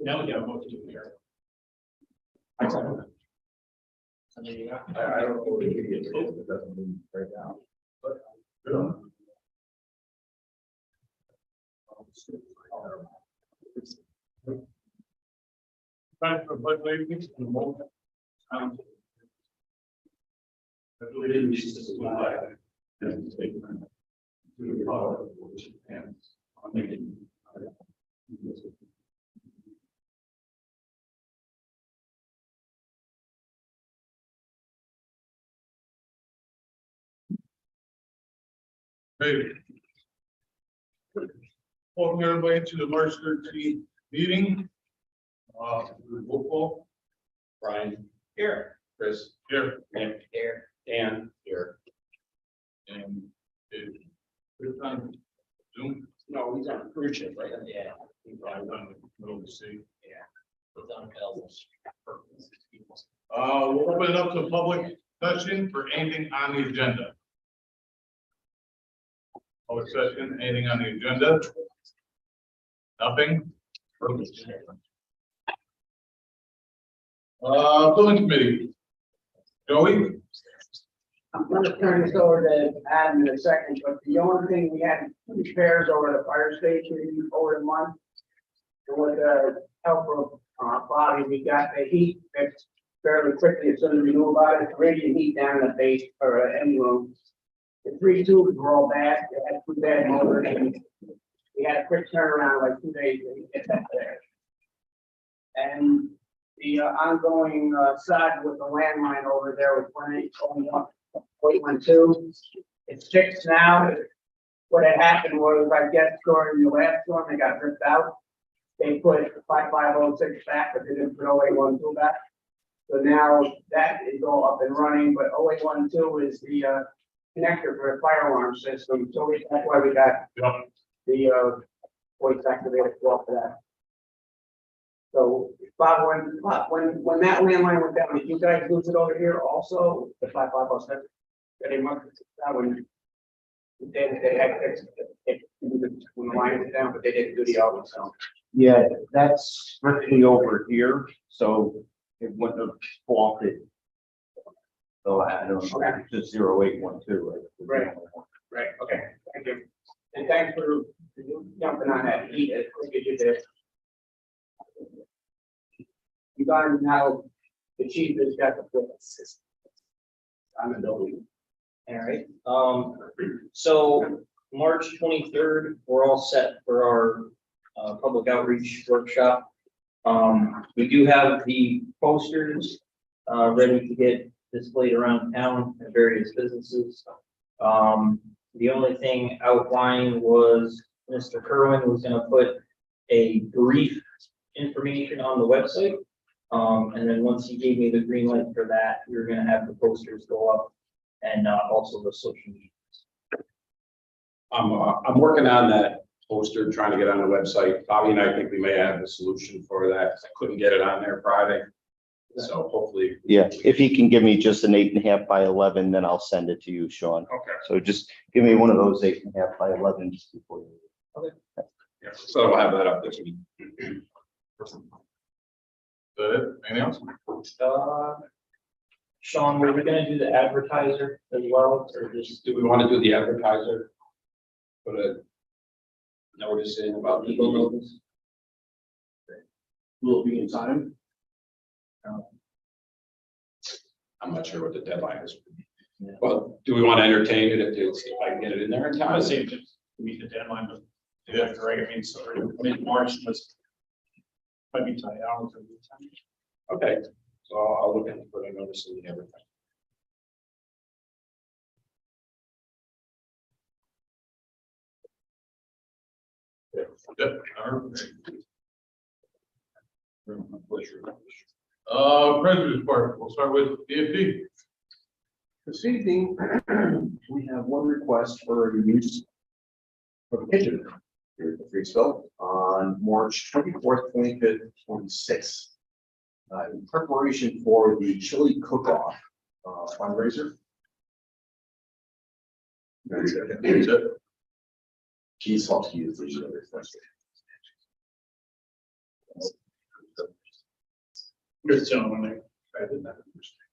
Now we have a motion to adjourn. I don't know what it is, it doesn't mean right now. Time for pledge allegiance to the moment. I believe in Jesus to the flag and the state of the to the republic for which it stands, one nation, under God. Hey. Welcome everybody to the March 13th meeting. Roll call. Brian. Here. Chris. Here. Nick. Here. Dan. Here. And good time. Zoom. No, he's on cruise ship, right? Yeah. He's on the middle of the sea. Yeah. He's on Elvis. We'll open it up to public session for anything on the agenda. Public session, anything on the agenda? Nothing? Building committee. Joey? I'm gonna turn this over to Adam in a second, but the only thing, we had two repairs over at the fire station over the month. And with the help of Bobby, we got the heat fixed fairly quickly as soon as we knew about it, radiant heat down in the base or end room. The 3 tubes were all bad, they had 2 bad motors, and we had a quick turnaround, like 2 days to get that there. And the ongoing side with the landline over there with 1.812, it's fixed now. What had happened was, I guess, during the last storm, they got ripped out. They put 5506 back, but they didn't put 0812 back. So now that is all up and running, but 0812 is the connector for the fire alarm system. So that's why we got the voice activated for that. So Bob, when that landline went down, did you guys lose it over here also? The 5507? They must that one. They had fixed it when the line went down, but they didn't do the other. So Yeah, that's strictly over here, so it wouldn't have faulted. So I don't know, it's just 0812. Right. Right. Okay. Thank you. And thanks for jumping on that heat as quick as you did. You guys now, the chief has got the system on the building. All right. So March 23rd, we're all set for our public outreach workshop. We do have the posters ready to get displayed around town at various businesses. The only thing outlined was Mr. Kerwin was going to put a brief information on the website. And then once he gave me the green light for that, we were going to have the posters go up and also the social media. I'm working on that poster, trying to get on the website. Bobby and I think we may have a solution for that. I couldn't get it on there Friday. So hopefully. Yeah, if he can give me just an 8.5 by 11, then I'll send it to you, Sean. Okay. So just give me one of those 8.5 by 11 just before you. Okay. Yeah, so I'll have that up this week. Anything else? Sean, were we gonna do the advertiser as well, or just Do we want to do the advertiser? Put a notice in about legal notice? Will it be in time? I'm not sure what the deadline is. Yeah. Well, do we want to entertain it if I can get it in there in I time? would say just meet the deadline, but do that for, I mean, so mid-March was might be tight hours. Okay, so I'll look into putting a notice in the everything. Yep. President's report, we'll start with DFD. This evening, we have one request for a use for the kitchen here at the Freesville on March 24th, 25th, 26th. In preparation for the chili cook-off fundraiser. Keys helps you usually. Good gentleman. I did not understand.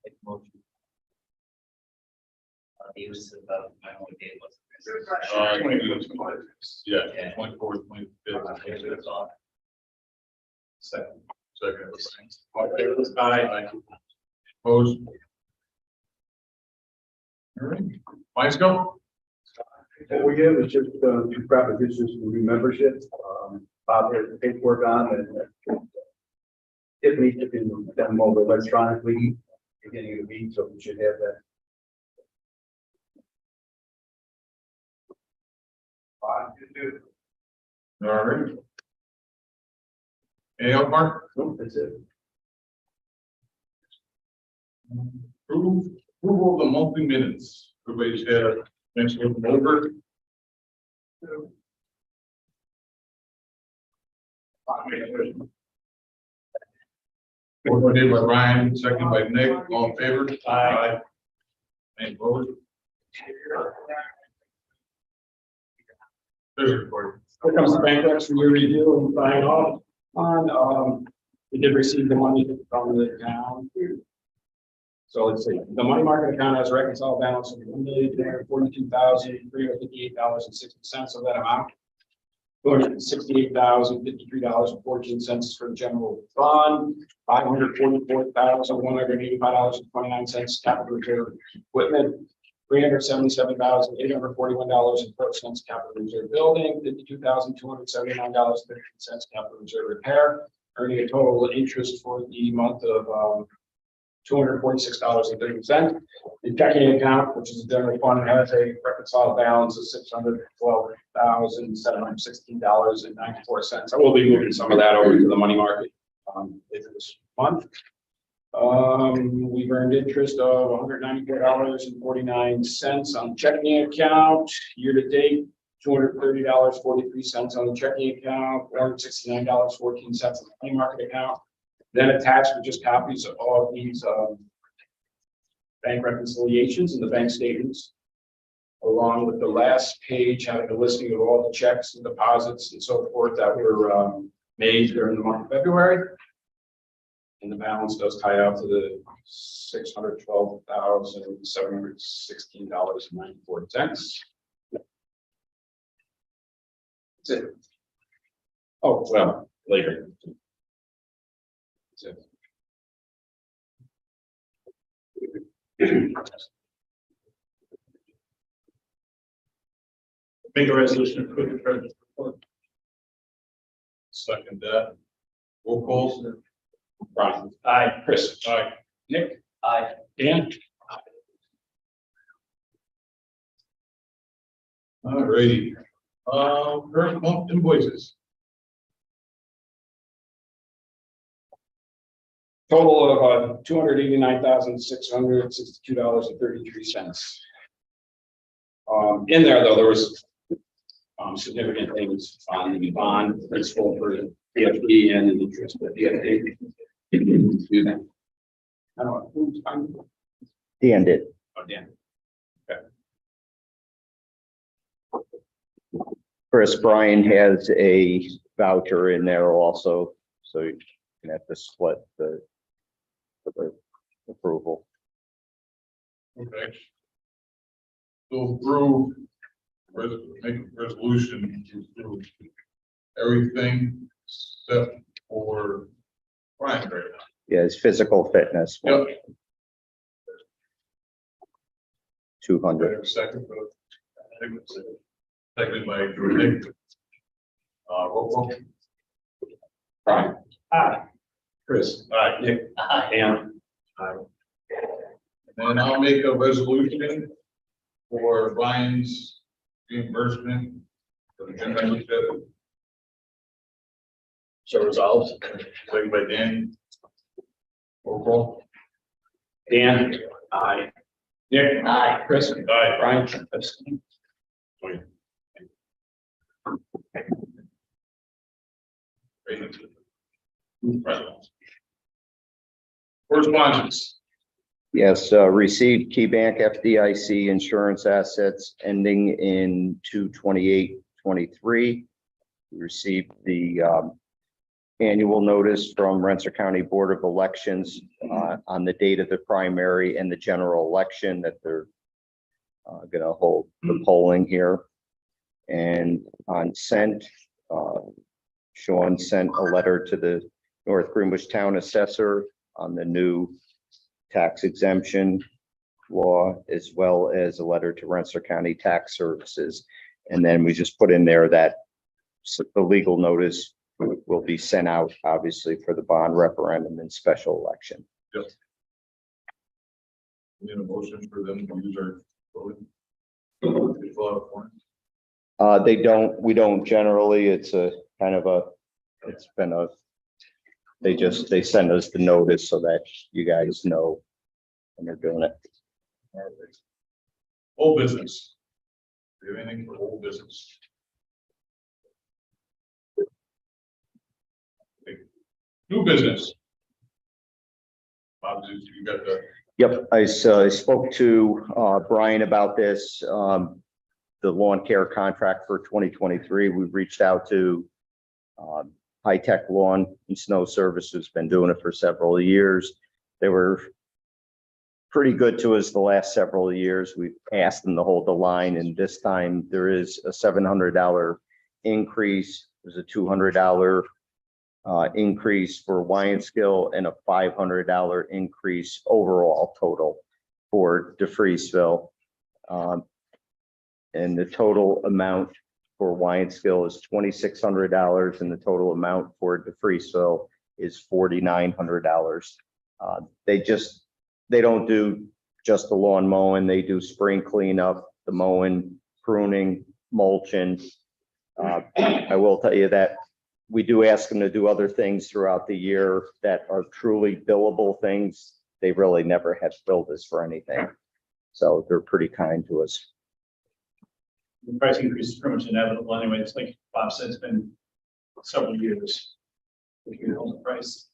Make a motion. Use of, my only date was. 20, yeah, Yeah. 24th, 25th. Second. Second. All in favor? Aye. Opposed? All right, Mike's go. What we have is just two propositions for new membership. Bob has the paperwork on and Tiffany took them over electronically beginning of the week, so we should have that. All right. Any else, Mark? Nope, that's it. Approval of the monthly minutes. Everybody's had a chance to look them over. Motion made by Ryan, second by Nick, all in favor? Aye. Any opposed? There's a report. Here comes the bankruptcy we review and sign off on. We did receive the money from the town. So let's see, the money market account has a reconciled balance of $1,242,358.60 of that amount. $268,053.14 is for the general fund, $544,185.29 capital reserve equipment, $377,841.12 capital reserve building, $52,279.13 capital reserve repair, earning a total interest for the month of $246.30. The checking account, which is a general fund, has a reconciled balance of $612,716.94. I will be moving some of that over to the money market later this month. We've earned interest of $194.49 on the checking account. Year to date, $230.43 on the checking account, $469.14 on the money market account. Then attached are just copies of all of these bank reconciliations and the bank statements, along with the last page having a listing of all the checks and deposits and so forth that were made during the month of February. And the balance does tie out to the $612,716.94. That's it. Oh, well, later. That's it. Make a resolution to approve the treasurer's report. Second that. Roll call. Brian. Aye. Chris. Aye. Nick. Aye. Dan. All righty. Current month invoices. Total of $289,662.33. In there, though, there was significant things on the bond principal for the DFD and the interest, but DFD. Excuse me. I don't know who's on. Dan did. Oh, Dan. Chris, Brian has a voucher in there also, so you can have to split the approval. Okay. So approve, make a resolution to approve everything except for Brian right now. Yeah, it's physical fitness. Yep. 200. Second, seconded by Nick. Roll call. Brian. Aye. Chris. Aye. Nick. Dan. And I'll make a resolution for Brian's reimbursement for the general benefit. So resolved. Second by Dan. Roll call. Dan. Aye. Nick. Aye. Chris. Aye. Brian. Correspondence. Yes, received KeyBank FDIC insurance assets ending in 2/28/23. We received the annual notice from Rensselaer County Board of Elections on the date of the primary and the general election that they're going to hold the polling here. And on sent, Sean sent a letter to the North Greenwich Town Assessor on the new tax exemption law, as well as a letter to Rensselaer County Tax Services. And then we just put in there that the legal notice will be sent out, obviously, for the bond referendum and special election. Need a motion for them to use our voting? We don't generally, it's a kind of a, it's been a, they send us the notice so that you guys know when they're doing it. Old business. Do you have anything for old business? New business. Bob, you got the. Yep, I spoke to Brian about this, the lawn care contract for 2023. We've reached out to High Tech Lawn and Snow Services, been doing it for several years. They were pretty good to us the last several years. We've asked them to hold the line, and this time there is a $700 increase. There's a $200 increase for Wyanskill and a $500 increase overall total for DeFreeseville. And the total amount for Wyanskill is $2,600, and the total amount for DeFreeseville is $4,900. They don't do just the lawn mowing. They do spring cleanup, the mowing, pruning, mulching. I will tell you that we do ask them to do other things throughout the year that are truly billable things. They really never have billed us for anything. So they're pretty kind to us. The price increase is pretty much inevitable anyway. It's like Bob said, it's been several years. We can hold the price.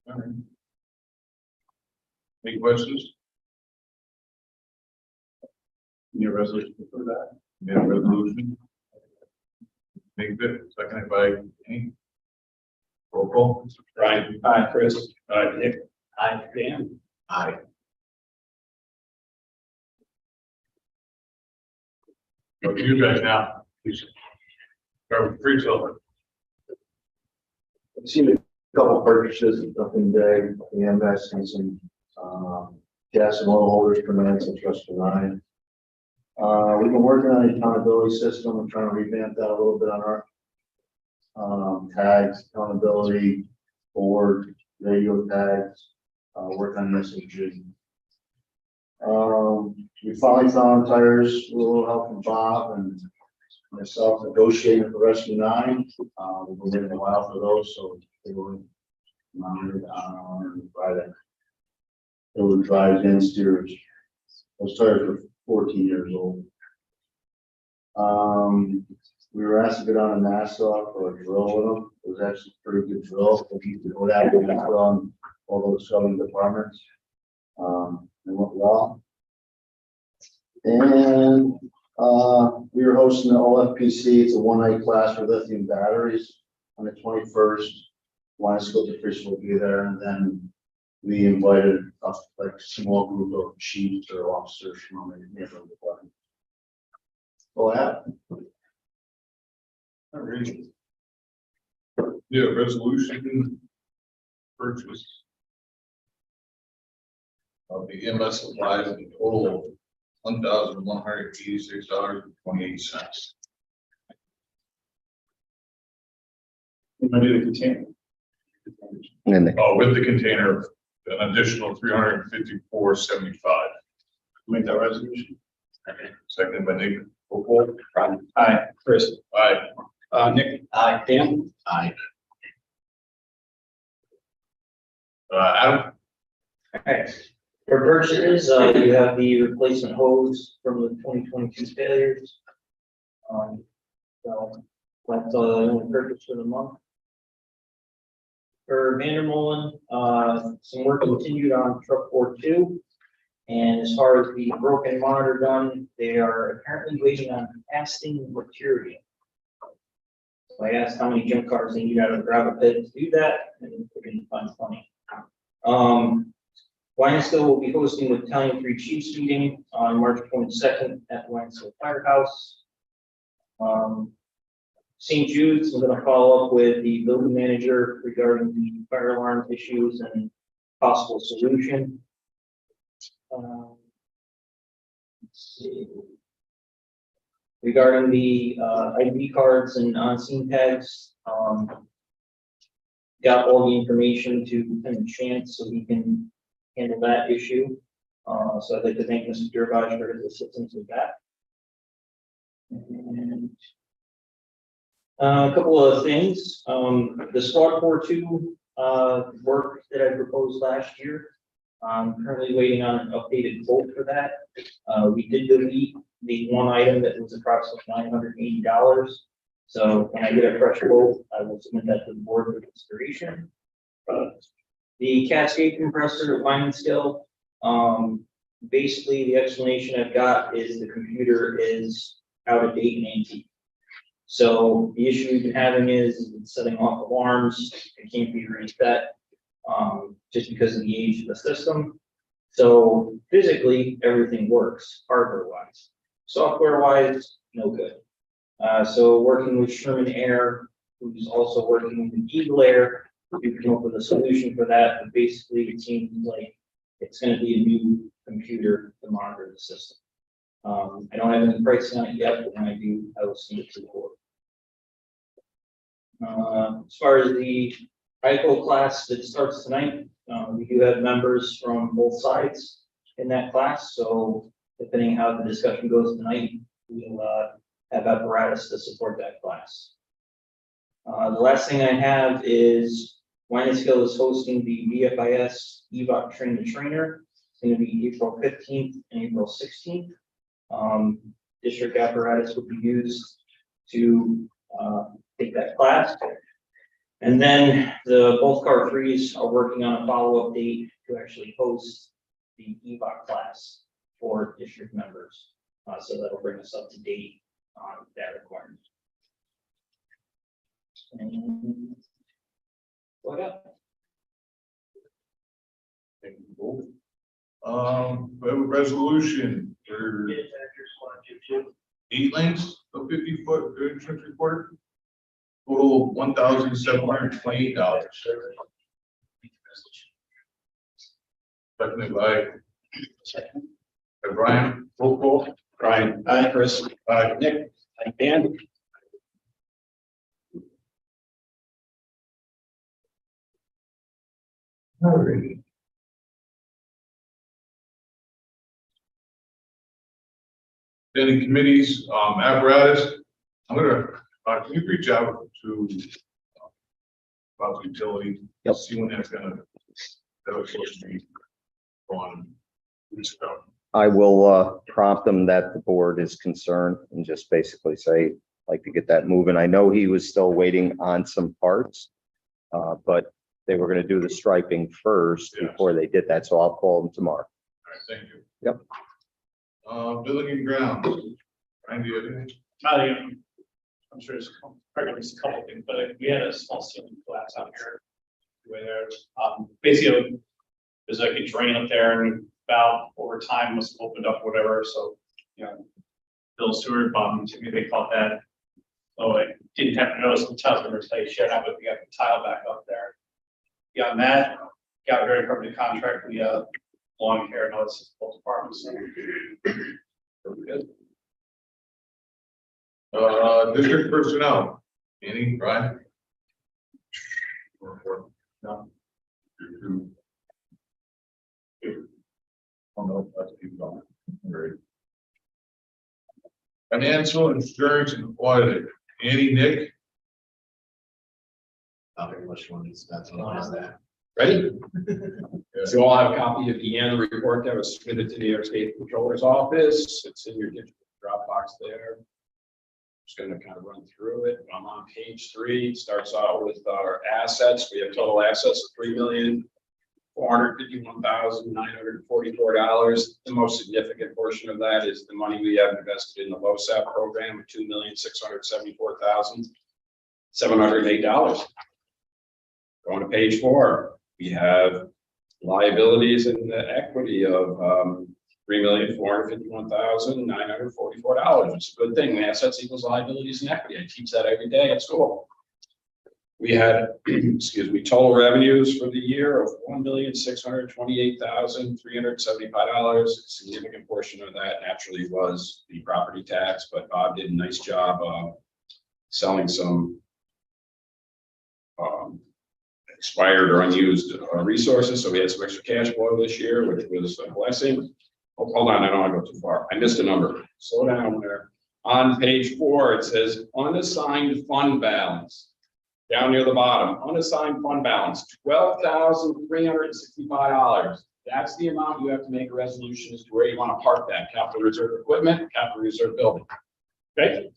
All right. Any questions? Need a resolution for that? Need a resolution? Make it, seconded by any? Roll call. Brian. Aye. Chris. Aye. Nick. Aye. Dan. Aye. Go to you guys now, please. Start with free silver. I've seen a couple purchases, nothing big, EMS and some, gas and oil holders permits and trust for 9. We've been working on the accountability system and trying to revamp that a little bit on our tags, accountability, board, radio tags, work on messaging. We finally found tires with a little help from Bob and myself negotiating for Rescue 9. We've been waiting a while for those, so they were mounted on Friday. They were drive in steerage. Those tires were 14 years old. We were asked to go down to Nassau for a drill with them. It was actually a pretty good drill. We used to go down and run all those southern departments. It went well. And we were hosting the OFPC. It's a one-night class for lithium batteries on the 21st. Wyanskill DeFreeseville will be there, and then we invited like a small group of chiefs or officers from the neighborhood department. Oh, yeah. All right. Yeah, resolution purchase of the EMS supplies in total of $1,186.28. I did a container. And Oh, with the container, an additional $354.75. Make that resolution. Second by Nick. Roll call. Brian. Aye. Chris. Aye. Nick. Aye. Dan. Aye. Adam. Okay. For purchases, you have the replacement hose from the 2022 failures. So that's the only purchase for the month. For Vandermolen, some work continued on truck 4-2. And as far as the broken monitor gun, they are apparently waiting on casting material. So I asked how many junk cars they need out of the gravel pit to do that, and they didn't find 20. Waynesville will be hosting the Italian Three Chiefs meeting on March 22nd at the Waynesville Firehouse. St. Jude's, I'm going to follow up with the building manager regarding the fire alarm issues and possible solution. Let's see. Regarding the ID cards and on-scene tags, got all the information to Lieutenant Chance so he can handle that issue. So I'd like to thank Mr. Durivage for his assistance with that. And a couple of things, the squad 4-2 work that I proposed last year. I'm currently waiting on an updated quote for that. We did delete the one item that was approximately $980. So when I get a fresh quote, I will submit that to the board for consideration. The Cascade compressor at Waynesville, basically the explanation I've got is the computer is out of date and antique. So the issue we've been having is it's setting off alarms. It can't be reset just because of the age of the system. So physically, everything works hardware-wise. Software-wise, no good. So working with Sherman Air, who's also working with Eagle Air, we came up with a solution for that. But basically, it seems like it's going to be a new computer to monitor the system. I don't have any pricing on it yet, but when I do, I will send it to the board. As far as the ICO class that starts tonight, we do have members from both sides in that class. So depending how the discussion goes tonight, we'll have apparatus to support that class. The last thing I have is Waynesville is hosting the VFIS EVOC Train the Trainer. It's going to be April 15th and April 16th. District apparatus will be used to take that class. And then the both car threes are working on a follow-up date to actually host the EVOC class for district members. So that'll bring us up to date on that requirement. And what up? We have a resolution for 8 lanes of 50-foot entrance required. Total $1,728. Seconded by Brian. Roll call. Brian, Chris, Nick, Dan. All right. Standing committees, apparatus. I'm gonna, can you reach out to about utility? Yep. See when that's gonna, that was supposed to be on. I will prompt them that the board is concerned and just basically say, like to get that moving. I know he was still waiting on some parts, but they were going to do the striping first before they did that. So I'll call them tomorrow. All right, thank you. Yep. Building and grounds. Ryan, do you have anything? I'm sure there's probably a couple things, but we had a small ceiling collapse out here. Way there, basically, there's like a drain up there, and valve over time must have opened up, whatever. So, Bill Stewart, to me, they caught that. So I didn't have to notice the tile numbers they shared out, but we got the tile back up there. Beyond that, got a very permanent contract. We lawn care, no, it's both departments. Good. District personnel. Any, Brian? No. Oh, no, that's people. Great. Financial insurance and audit. Andy, Nick? Nothing unless you want to spend some on that. Ready? So you all have a copy of the annual report that was submitted to the New York State Controller's Office. It's in your digital Dropbox there. Just going to kind of run through it. I'm on page 3. It starts out with our assets. We have total assets of $3,451,944. The most significant portion of that is the money we have invested in the LoSAP program of $2,674,000. $708. Going to page 4, we have liabilities and the equity of $3,451,944. It's a good thing. Assets equals liabilities and equity. I teach that every day at school. We had, excuse me, total revenues for the year of $1,628,375. A significant portion of that naturally was the property tax, but Bob did a nice job selling some expired or unused resources. So we had some extra cash flow this year, which was a blessing. Oh, hold on, I don't want to go too far. I missed a number. Slow down there. On page 4, it says unassigned fund balance. Down near the bottom, unassigned fund balance, $12,365. That's the amount you have to make a resolution as to where you want to park that capital reserve equipment, capital reserve building. Okay?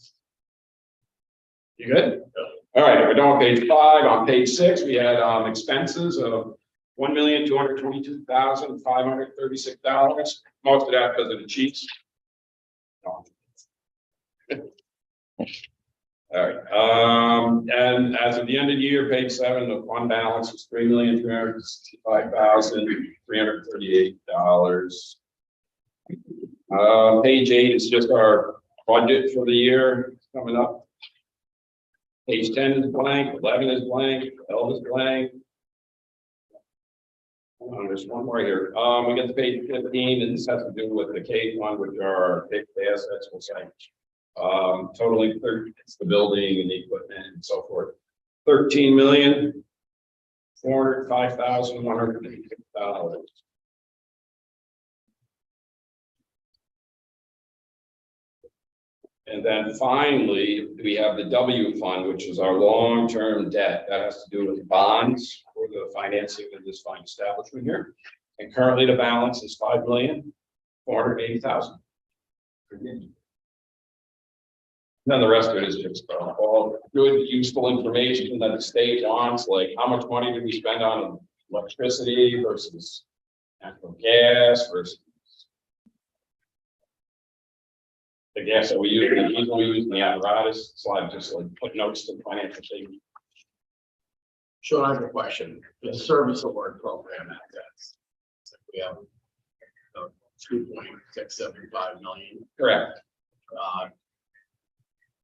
You good? All right, we're done with page 5. On page 6, we had expenses of $1,222,536. Most of that because of the Chiefs. All right, and as of the end of the year, page 7, the fund balance was $3,365,338. Page 8 is just our budget for the year coming up. Page 10 is blank, 11 is blank, 12 is blank. There's one more here. We get to page 15, and this has to do with the K fund, which are our fixed assets, we'll say. Totaling 30, it's the building and the equipment and so forth. $13,405,156. And then finally, we have the W fund, which is our long-term debt. That has to do with bonds for the financing of this fine establishment here. And currently the balance is $5,480,000. Then the rest of it is just all good, useful information that the state wants, like how much money did we spend on electricity versus natural gas versus the gas that we use, the diesel we use, and the apparatus. So I just like put notes to the financial statement. Sean, I have a question. The service award program at that. We have 2.675 million. Correct.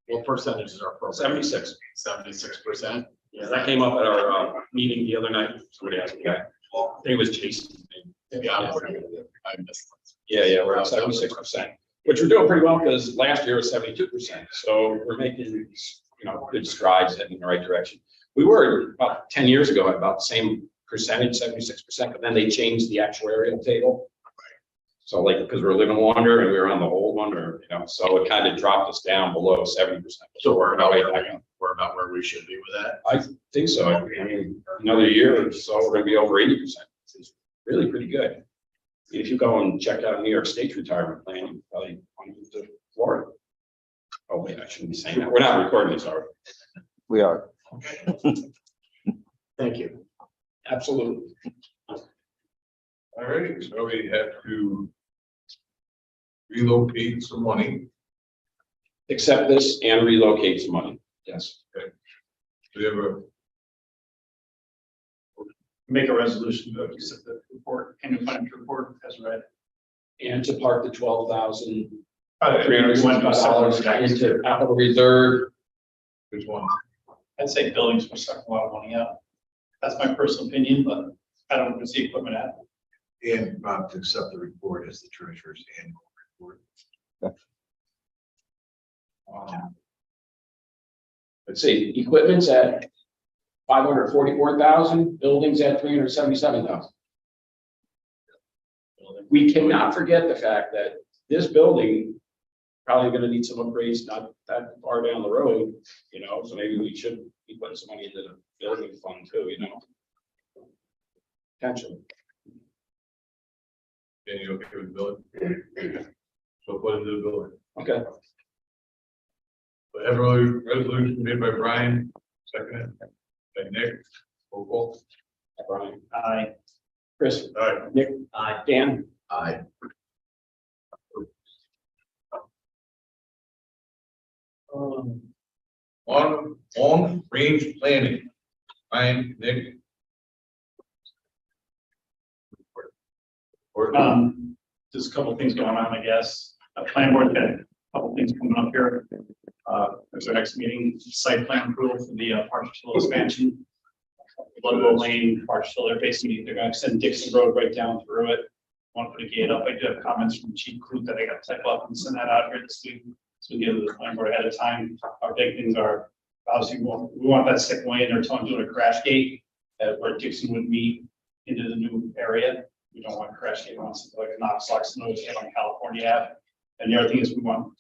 What percentage is our program? 76%. Yeah, that came up at our meeting the other night. Somebody asked me that. I think it was Jason. Yeah, I missed. Yeah, we're at 76%, which we're doing pretty well because last year was 72%. So we're making, good strides in the right direction. We were about 10 years ago at about the same percentage, 76%, but then they changed the actuarial table. So like, because we're living longer and we were on the old one, so it kind of dropped us down below 70%. So we're about where we should be with that. I think so. I mean, another year or so, we're going to be over 80%. It's really pretty good. If you go and check out New York State's retirement plan, you probably want to move to Florida. Oh wait, I shouldn't be saying that. We're not recording this, are We are. Thank you. Absolutely. All right, so we have to relocate some money. Accept this and relocate some money. Yes. We have a, Make a resolution to accept the report, annual financial report as read. And to park the $12,365 $300 into capital reserve. which one? I'd say buildings will suck a lot of money out. That's my personal opinion, but I don't want to see equipment at. And Bob to accept the report as the treasurer's annual report. Let's see, equipment's at 544,000, buildings at 377,000. We cannot forget the fact that this building probably going to need some upgrades, not that far down the road, so maybe we should be putting some money into the building fund too, Potentially. And you okay with the building? So put it into the building. Okay. So every resolution made by Brian, seconded by Nick. Roll call. Brian. Aye. Chris. All right. Nick. Dan. Aye. On Range planning. Ryan, Nick. Just a couple of things going on, I guess. Plan board got a couple of things coming up here. There's our next meeting, site plan approval for the partial expansion. Ludlow Lane, partial, they're basically, they're gonna extend Dixon Road right down through it. Want to put a gate up. I do have comments from Chief Clute that I got to type up and send that out here this week. So we give the plan board ahead of time. Our big things are, obviously, we want that second lane or telling you to a crash gate where Dixon would meet into the new area. We don't want a crash gate on something like a Knox Lock Snow on California Ave. And the other thing is we want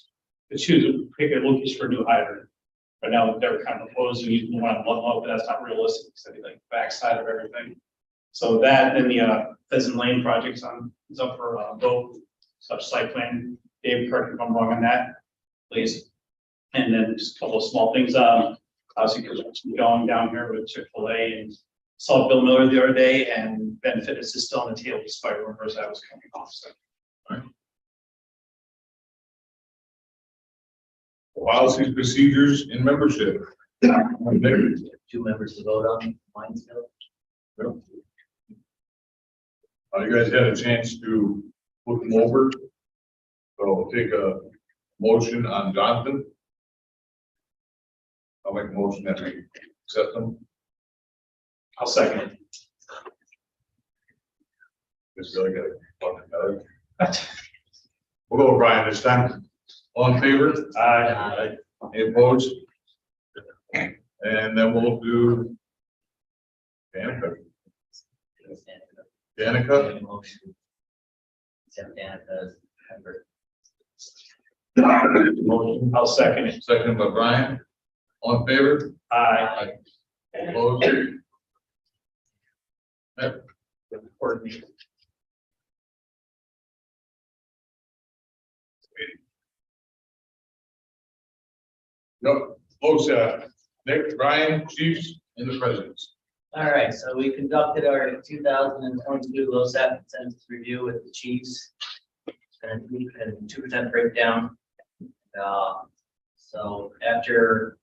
to choose, pick a location for a new hydrant. Right now, they're kind of proposing using one on Ludlow, but that's not realistic. It's gonna be like backside of everything. So that, then the Pheasant Lane project is up for vote, such site plan. Dave, correct me if I'm wrong on that, please. And then just a couple of small things. Obviously, because we're going down here with Chick-fil-A and saw Bill Miller the other day, and Ben Fitness is still on the table despite rumors that was coming off. So Policies, procedures, and membership. Nick. Two members to vote on, mine still. You guys had a chance to look them over. So we'll take a motion on Jonathan. I'll make a motion that we accept them. I'll second it. Just really got We'll go, Brian, this time. All in favor? Aye. Any opposed? And then we'll do Danica. Danica. Except Danica's member. Motion, I'll second it. Second by Brian. All in favor? Aye. All opposed? Yep. Nope. Close, Nick, Brian, chiefs, and the presidents. All right, so we conducted our 2022 LoSAP census review with the chiefs. And we had a 2% breakdown. So after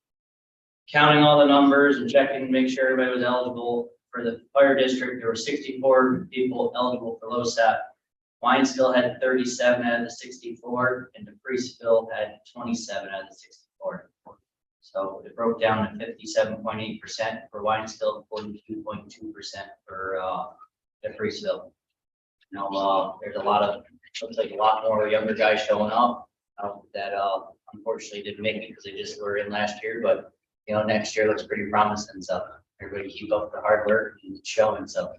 counting all the numbers and checking to make sure everybody was eligible for the fire district, there were 64 people eligible for LoSAP. Winesville had 37 out of the 64, and DePriestville had 27 out of the 64. So it broke down to 57.8% for Winesville, 42.2% for DePriestville. Now, there's a lot of, looks like a lot more younger guys showing up that unfortunately didn't make it because they just were in last year, but you know, next year looks pretty promising. So everybody keep up the hard work and it's showing. So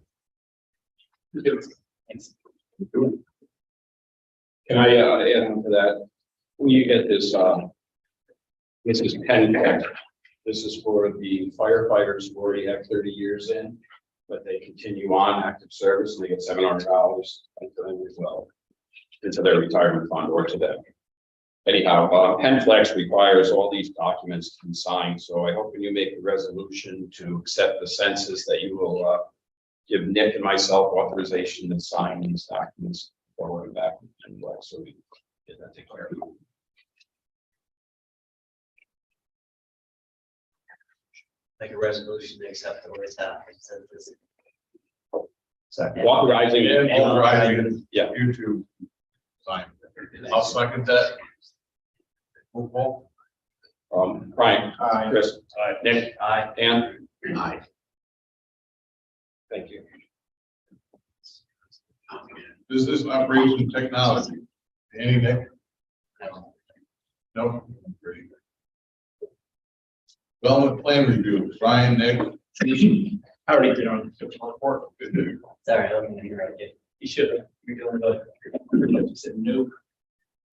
thanks. Can I add on to that? When you get this, this is pen tech. This is for the firefighters who already have 30 years in, but they continue on active service and they get $700 for them as well into their retirement fund or to them. Anyhow, PenFlex requires all these documents to be signed. So I hope when you make the resolution to accept the census that you will give Nick and myself authorization to sign these documents forward and back. And so we get that taken care of. Make a resolution to accept the LoSAP census. Authorizing it. Authorizing Yeah. you to sign. I'll second that. Roll call. Brian. Aye. Chris. Aye. Nick. Aye. Dan. Aye. Thank you. Business operation technology. Any Nick? No. Great. Development plan review. Brian, Nick. I already did on the report. Sorry, I don't mean to interrupt you. You should have. You're doing good. You said no.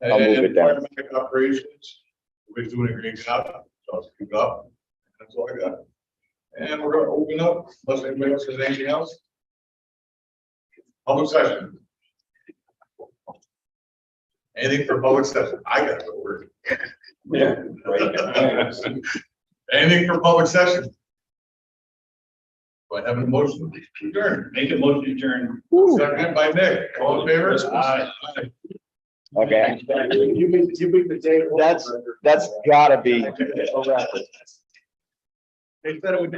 I'll move it down. Paramedic operations. We're doing a great job. So let's keep it up. That's all I got. And we're gonna open up, unless anybody else has anything else. Public session. Anything for public session? I got the word. Yeah. Right. Anything for public session? Do I have a motion to adjourn? Make a motion to adjourn. Second by Nick. All in favor? Aye. Okay, You beat the day. that's gotta be a record. They said it would,